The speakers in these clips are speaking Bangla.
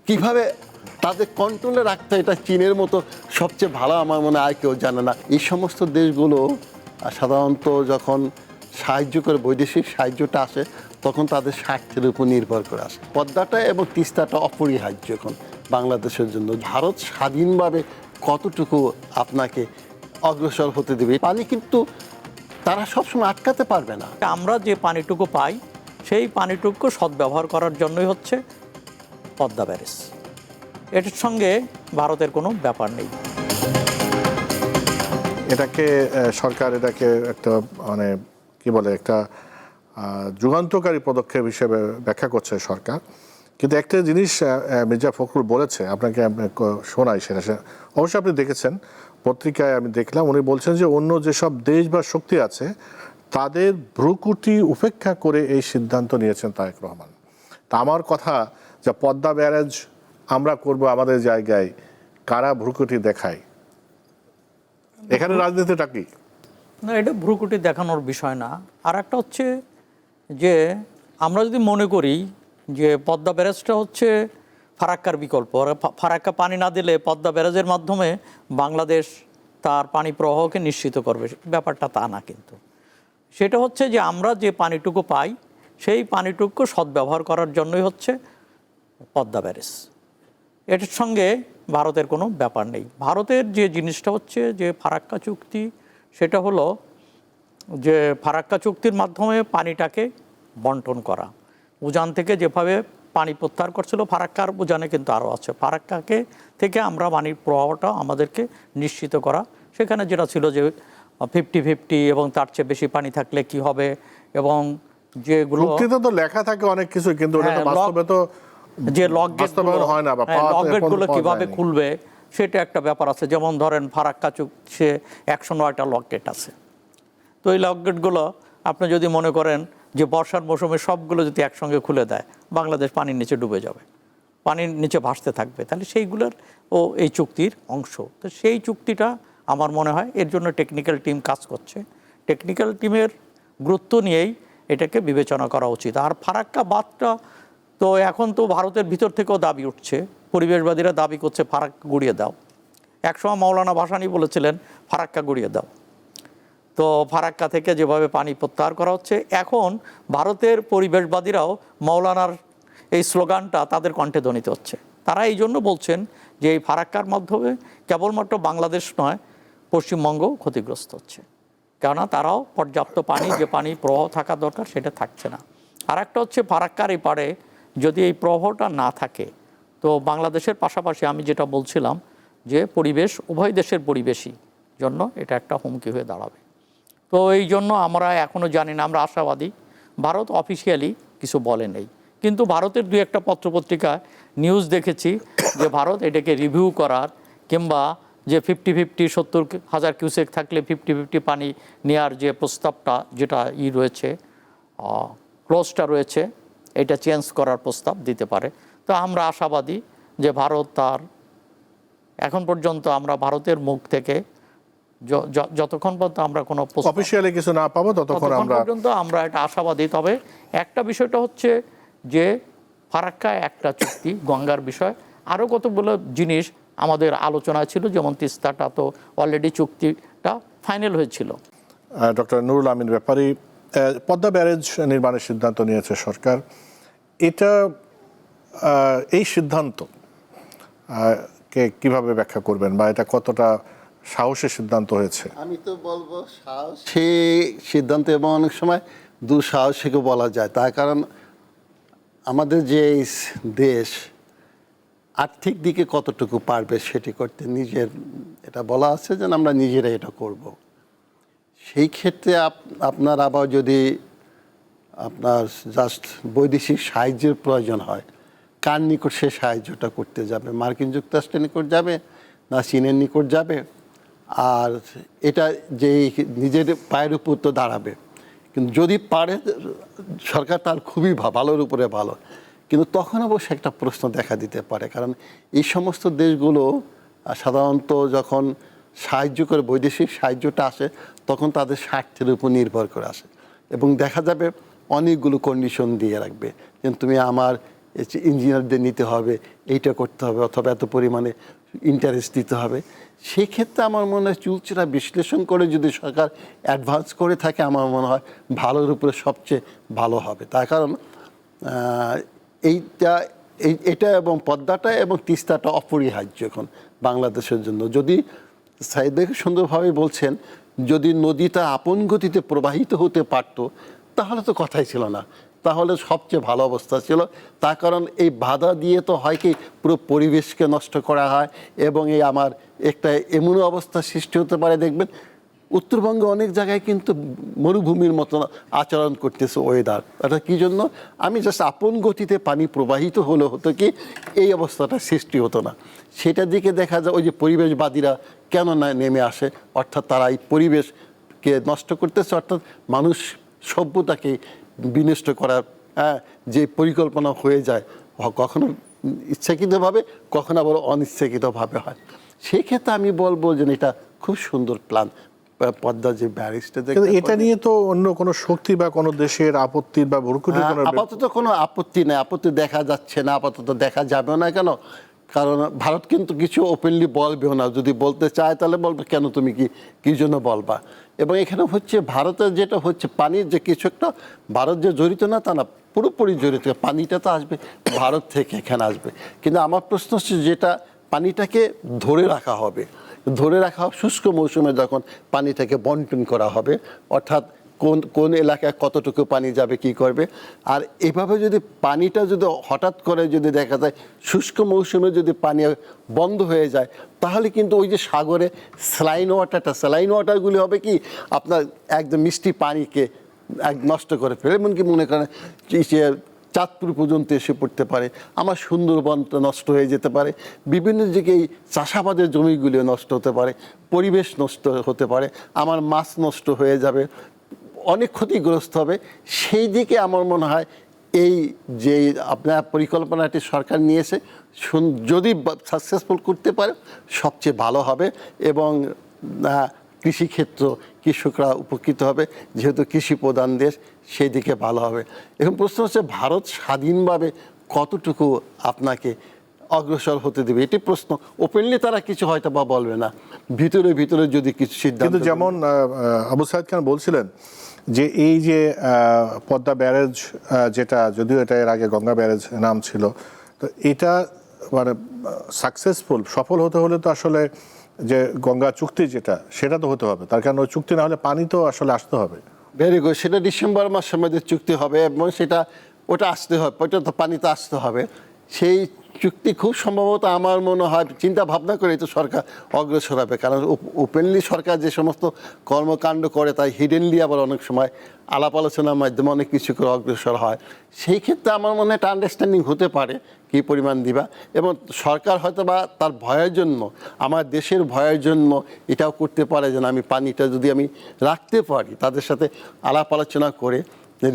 কিভাবে তাদের কন্ট্রোলে রাখতে হয় এটা চীনের মতো সবচেয়ে ভালো আমার মনে হয় কেউ জানে না। এই সমস্ত দেশগুলো সাধারণত যখন সাহায্য করে, বৈদেশিক সাহায্যটা আসে, তখন তাদের স্বার্থের উপর নির্ভর করে আসে। পদ্মাটা এবং তিস্তাটা অপরিহার্য এখন বাংলাদেশের জন্য। ভারত স্বাধীনভাবে কতটুকু আপনাকে অগ্রসর হতে দেবে, পানি কিন্তু তারা সবসময় আটকাতে পারবে না। আমরা যে পানিটুকু পাই সেই পানিটুকু সদ্ব্যবহার করার জন্যই হচ্ছে পদ্মা ব্যারেজ। এটার সঙ্গে ভারতের কোনো ব্যাপার নেই। এটাকে সরকার এটাকে একটা মানে কি বলে একটা যুগান্তকারী পদক্ষেপ হিসেবে ব্যাখ্যা করছে সরকার। কিন্তু একটা জিনিস মির্জা ফখরুল বলেছে, আপনাকে শোনাই সেটা। অবশ্যই আপনি দেখেছেন, পত্রিকায় আমি দেখলাম, উনি বলছেন যে অন্য যেসব দেশ বা শক্তি আছে তাদের ভ্রুকুটি উপেক্ষা করে এই সিদ্ধান্ত নিয়েছেন তারেক রহমান। তা আমার কথা যে পদ্মা ব্যারেজ আমরা করব আমাদের জায়গায়, কারা ভ্রুকুটি দেখায়? এখানে রাজনীতিটা কি? না, এটা ভ্রুকুটি দেখানোর বিষয় না। আর একটা হচ্ছে যে আমরা যদি মনে করি যে পদ্মা ব্যারেজটা হচ্ছে ফারাক্কার বিকল্প, ফারাক্কা পানি না দিলে পদ্মা ব্যারেজের মাধ্যমে বাংলাদেশ তার পানি প্রবাহকে নিশ্চিত করবে, ব্যাপারটা তা না। কিন্তু সেটা হচ্ছে যে আমরা যে পানিটুকু পাই সেই পানিটুকু সদ্ব্যবহার করার জন্যই হচ্ছে পদ্মা ব্যারেজ। এটার সঙ্গে ভারতের কোনো ব্যাপার নেই। ভারতের যে জিনিসটা হচ্ছে যে ফারাক্কা চুক্তি, সেটা হলো যে ফারাক্কা চুক্তির মাধ্যমে পানিটাকে বন্টন করা। উজান থেকে যেভাবে পানি প্রত্যাহার করছিল, ফারাক্কার উজানে কিন্তু আরও আছে, ফারাক্কাকে থেকে আমরা পানির প্রবাহটা আমাদেরকে নিশ্চিত করা। সেখানে যেটা ছিল যে 50-50 এবং তার চেয়ে বেশি পানি থাকলে কি হবে, এবং যেগুলো তো লেখা থাকে অনেক কিছু, কিন্তু ওটা তো বাস্তবে তো যে লকগেটগুলো হয় না, বা লকগেটগুলো কীভাবে খুলবে সেটা একটা ব্যাপার আছে। যেমন ধরেন ফারাক্কা চুক্তিতে 109টা লকগেট আছে। তো এই লকগেটগুলো আপনি যদি মনে করেন যে বর্ষার মৌসুমে সবগুলো যদি একসঙ্গে খুলে দেয়, বাংলাদেশ পানির নিচে ডুবে যাবে, পানির নিচে ভাসতে থাকবে। তাহলে সেইগুলোর এই চুক্তির অংশ। তো সেই চুক্তিটা আমার মনে হয় এর জন্য টেকনিক্যাল টিম কাজ করছে। টেকনিক্যাল টিমের গুরুত্ব নিয়েই এটাকে বিবেচনা করা উচিত। আর ফারাক্কা বাঁধটা তো এখন তো ভারতের ভিতর থেকেও দাবি উঠছে, পরিবেশবাদীরা দাবি করছে ফারাক্কা গুড়িয়ে দাও। একসময় মৌলানা ভাসানী বলেছিলেন ফারাক্কা গুড়িয়ে দাও। তো ফারাক্কা থেকে যেভাবে পানি প্রত্যাহার করা হচ্ছে, এখন ভারতের পরিবেশবাদীরাও মৌলানার এই স্লোগানটা তাদের কণ্ঠে ধ্বনিত হচ্ছে। তারা এই জন্য বলছেন যে এই ফারাক্কার মাধ্যমে কেবলমাত্র বাংলাদেশ নয়, পশ্চিমবঙ্গ ক্ষতিগ্রস্ত হচ্ছে, কেননা তারাও পর্যাপ্ত পানি, যে পানি প্রবাহ থাকা দরকার সেটা থাকছে না। আর একটা হচ্ছে ফারাক্কার এই পারে যদি এই প্রবাহটা না থাকে, তো বাংলাদেশের পাশাপাশি আমি যেটা বলছিলাম যে পরিবেশ, উভয় দেশের পরিবেশই জন্য এটা একটা হুমকি হয়ে দাঁড়াবে। তো এই জন্য আমরা এখনও জানি না, আমরা আশাবাদী। ভারত অফিসিয়ালি কিছু বলে নেই, কিন্তু ভারতের দুই একটা পত্রপত্রিকা নিউজ দেখেছি যে ভারত এটাকে রিভিউ করার, কিংবা যে 50-50 70,000 কিউসেক থাকলে 50-50 পানি নেওয়ার যে প্রস্তাবটা, যেটা রয়েছে, ক্লোজটা রয়েছে, এটা চেঞ্জ করার প্রস্তাব দিতে পারে। তো আমরা আশাবাদী যে ভারত তার, এখন পর্যন্ত আমরা ভারতের মুখ থেকে যতক্ষণ পর্যন্ত আমরা কোনো অফিশিয়ালি কিছু না পাবো ততক্ষণ আমরা এটা আশাবাদী। তবে একটা বিষয়টা হচ্ছে যে ফারাক্কা একটা চুক্তি, গঙ্গার বিষয় আরও কতগুলো জিনিস আমাদের আলোচনায় ছিল, যেমন তিস্তাটা তো অলরেডি চুক্তিটা ফাইনাল হয়েছিল। ডক্টর নুরুল আমিন ব্যাপারী, পদ্মা ব্যারেজ নির্মাণের সিদ্ধান্ত নিয়েছে সরকার। এটা এই সিদ্ধান্ত কে কিভাবে ব্যাখ্যা করবেন, বা এটা কতটা সাহসের সিদ্ধান্ত হয়েছে? আমি তো বলবো সাহসী সিদ্ধান্ত, এবং অনেক সময় দুঃসাহসিকও বলা যায়। তার কারণ আমাদের যে দেশ আর্থিক দিকে কতটুকু পারবে সেটি করতে, নিজের এটা বলা আছে যে আমরা নিজেরাই এটা করব। সেই ক্ষেত্রে আপনার আবার যদি আপনার জাস্ট বৈদেশিক সাহায্যের প্রয়োজন হয়, কার নিকট সে সাহায্যটা করতে যাবে? মার্কিন যুক্তরাষ্ট্রের নিকট যাবে না চীনের নিকট যাবে? আর এটা যে নিজের পায়ের উপর তো দাঁড়াবে, কিন্তু যদি পারে সরকার তার খুবই ভালোর উপরে ভালো। কিন্তু তখন অবশ্য একটা প্রশ্ন দেখা দিতে পারে, কারণ এই সমস্ত দেশগুলো সাধারণত যখন সাহায্য করে, বৈদেশিক সাহায্যটা আসে, তখন তাদের স্বার্থের উপর নির্ভর করে আসে, এবং দেখা যাবে অনেকগুলো কন্ডিশন দিয়ে রাখবে যে তুমি আমার ইঞ্জিনিয়ারদের নিতে হবে, এইটা করতে হবে, অথবা এত পরিমাণে ইন্টারেস্ট দিতে হবে। সেক্ষেত্রে আমার মনে হয় চুলচেরা বিশ্লেষণ করে যদি সরকার অ্যাডভান্স করে থাকে, আমার মনে হয় ভালোর উপরে সবচেয়ে ভালো হবে। তার কারণ এটা এবং পদ্মাটা এবং তিস্তাটা অপরিহার্য এখন বাংলাদেশের জন্য। যদি সাইদ ভাই সুন্দরভাবে বলছেন, যদি নদীটা আপন গতিতে প্রবাহিত হতে পারতো তাহলে তো কথাই ছিল না, তাহলে সবচেয়ে ভালো অবস্থা ছিল। তার কারণ এই বাধা দিয়ে তো হয় কি পুরো পরিবেশকে নষ্ট করা হয়, এবং এই আমার একটা এমন অবস্থা সৃষ্টি হতে পারে, দেখবেন উত্তরবঙ্গে অনেক জায়গায় কিন্তু মরুভূমির মতো আচরণ করতেছে ওয়েদার। এটা কী জন্য? আমি জাস্ট আপন গতিতে পানি প্রবাহিত হলে হতো কি এই অবস্থাটা সৃষ্টি হতো না। সেটার দিকে দেখা যায় ওই যে পরিবেশবাদীরা কেন না নেমে আসে, অর্থাৎ তারা এই পরিবেশকে নষ্ট করতেছে, অর্থাৎ মানুষ সভ্যতাকে বিনষ্ট করার যে পরিকল্পনা হয়ে যায়, কখনো ইচ্ছাকৃতভাবে কখনো আবার অনিচ্ছাকৃতভাবে হয়। সেই ক্ষেত্রে আমি বলবো যে এটা খুব সুন্দর প্ল্যান, পদ্মা যে ব্যারিজটা। এটা নিয়ে তো অন্য কোনো শক্তি বা কোনো দেশের আপত্তি বা ভুরুকুটির কোনো আপাতত কোনো আপত্তি নেই, আপত্তি দেখা যাচ্ছে না, আপাতত দেখা যাবে না। কেন? কারণ ভারত কিন্তু কিছু ওপেনলি বলবেও না, যদি বলতে চায় তাহলে বলবে কেন, তুমি কি জন্য বলবা। এবং এখানে হচ্ছে ভারতের যেটা হচ্ছে পানির যে কিছু একটা, ভারত যে জড়িত না তা না, পুরোপুরি জড়িত। পানিটা তো আসবে ভারত থেকে, এখানে আসবে। কিন্তু আমার প্রশ্ন হচ্ছে যেটা পানিটাকে ধরে রাখা হবে, শুষ্ক মৌসুমে যখন পানিটাকে বন্টন করা হবে, অর্থাৎ কোন এলাকায় কতটুকু পানি যাবে, কি করবে। আর এভাবে যদি পানিটা যদি হঠাৎ করে যদি দেখা যায় শুষ্ক মৌসুমে যদি পানি বন্ধ হয়ে যায়, তাহলে কিন্তু ওই যে সাগরে স্যালাইন ওয়াটারগুলি হবে কি আপনার একদম মিষ্টি পানিকে নষ্ট করে ফেলে। এমনকি মনে করেন চাঁদপুর পর্যন্ত এসে পড়তে পারে, আমার সুন্দরবনটা নষ্ট হয়ে যেতে পারে, বিভিন্ন জায়গায় চাষাবাদের জমিগুলিও নষ্ট হতে পারে, পরিবেশ নষ্ট হতে পারে, আমার মাছ নষ্ট হয়ে যাবে, অনেক ক্ষতিগ্রস্ত হবে। সেই দিকে আমার মনে হয় এই যে আপনার পরিকল্পনাটি সরকার নিয়েছে, যদি সাকসেসফুল করতে পারে সবচেয়ে ভালো হবে, এবং কৃষিক্ষেত্র, কৃষকরা উপকৃত হবে, যেহেতু কৃষি প্রধান দেশ, সেই দিকে ভালো হবে। এখন প্রশ্ন হচ্ছে ভারত স্বাধীনভাবে কতটুকু আপনাকে অগ্রসর হতে দেবে, এটি প্রশ্ন। ওপেনলি তারা কিছু হয়তো বা বলবে না, ভিতরে ভিতরে যদি কিছু সিদ্ধান্ত। কিন্তু যেমন আবু সাইদ খান বলছিলেন যে এই যে পদ্মা ব্যারেজ, যেটা যদিও এটা এর আগে গঙ্গা ব্যারেজ নাম ছিল, তো এটা মানে সাকসেসফুল সফল হতে হলে তো আসলে যে গঙ্গা চুক্তি যেটা, সেটা তো হতে হবে। তার কারণ ওই চুক্তি না হলে পানি তো আসলে আসতে হবে। ভেরি গুড, সেটা ডিসেম্বর মাসের মধ্যে চুক্তি হবে, এবং ওটা আসতে হবে, ওটা তো পানিতে আসতে হবে। সেই চুক্তি খুব সম্ভবত আমার মনে হয় চিন্তা ভাবনা করে তো সরকার অগ্রসর হবে। কারণ ওপেনলি সরকার যে সমস্ত কর্মকাণ্ড করে, তাই হিডেনলি আবার অনেক সময় আলাপ আলোচনার মাধ্যমে অনেক কিছু করে অগ্রসর হয়। সেই ক্ষেত্রে আমার মনে হয় একটা আন্ডারস্ট্যান্ডিং হতে পারে কী পরিমাণ দিবা, এবং সরকার হয়তো বা তার ভয়ের জন্য, আমার দেশের ভয়ের জন্য এটাও করতে পারে যেন আমি পানিটা যদি আমি রাখতে পারি, তাদের সাথে আলাপ আলোচনা করে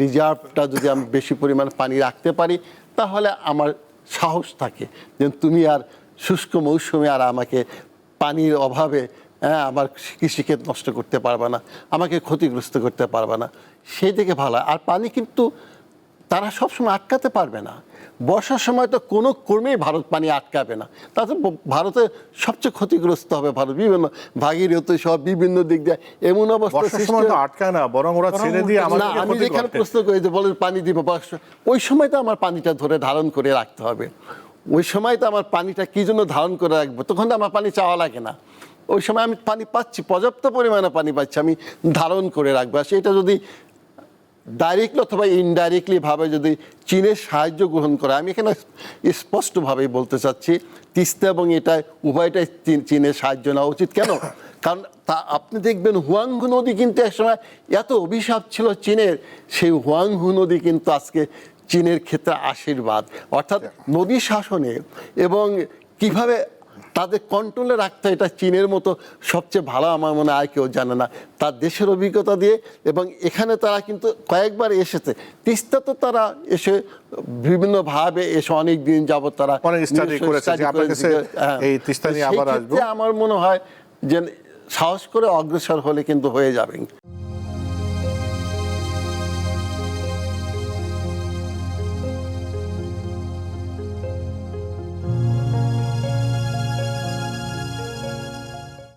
রিজার্ভটা যদি আমি বেশি পরিমাণ পানি রাখতে পারি, তাহলে আমার সাহস থাকে যে তুমি আর শুষ্ক মৌসুমে আর আমাকে পানির অভাবে আমার কৃষিকে নষ্ট করতে পারবে না, আমাকে ক্ষতিগ্রস্ত করতে পারবে না। সেই দিকে ভালো। আর পানি কিন্তু তারা সবসময় আটকাতে পারবে না। বর্ষার সময় তো কোনো কর্মেই ভারত পানি আটকাবে না, তাতে ভারতের সবচেয়ে ক্ষতিগ্রস্ত হবে ভারত। বিভিন্ন ভাগীরথী সব বিভিন্ন দিক দিয়ে এমন অবস্থা আটকায় না, বরং ওরা ছেড়ে দিয়ে আমি যেখানে প্রশ্ন করি যে বলে পানি দিব, ওই সময় তো আমার পানিটা ধরে ধারণ করে রাখতে হবে। ওই সময় তো আমার পানিটা কি জন্য ধারণ করে রাখবো, তখন তো আমার পানি চাওয়া লাগে না। ওই সময় আমি পানি পাচ্ছি, পর্যাপ্ত পরিমাণে পানি পাচ্ছি, আমি ধারণ করে রাখবো। আর সেটা যদি ডাইরেক্টলি অথবা ইনডাইরেক্টলি ভাবে যদি চীনের সাহায্য গ্রহণ করে, আমি এখানে স্পষ্টভাবেই বলতে চাচ্ছি তিস্তা এবং এটা উভয়টাই চীনের সাহায্য নেওয়া উচিত। কেন? কারণ আপনি দেখবেন হুয়াংহু নদী কিন্তু একসময় এত অভিশাপ ছিল চীনের, সেই হুয়াংহু নদী কিন্তু আজকে চীনের ক্ষেত্রে আশীর্বাদ। অর্থাৎ নদী শাসনে এবং কিভাবে তাদের কন্ট্রোলে রাখতে, এটা চীনের মতো সবচেয়ে ভালো আমার মনে হয় কেউ জানে না, তার দেশের অভিজ্ঞতা দিয়ে। এবং এখানে তারা কিন্তু কয়েকবার এসেছে, তিস্তা তো তারা এসে বিভিন্নভাবে এসে অনেক দিন যাবত তারা আমার মনে হয় যে সাহস করে অগ্রসর হলে কিন্তু হয়ে যাবে।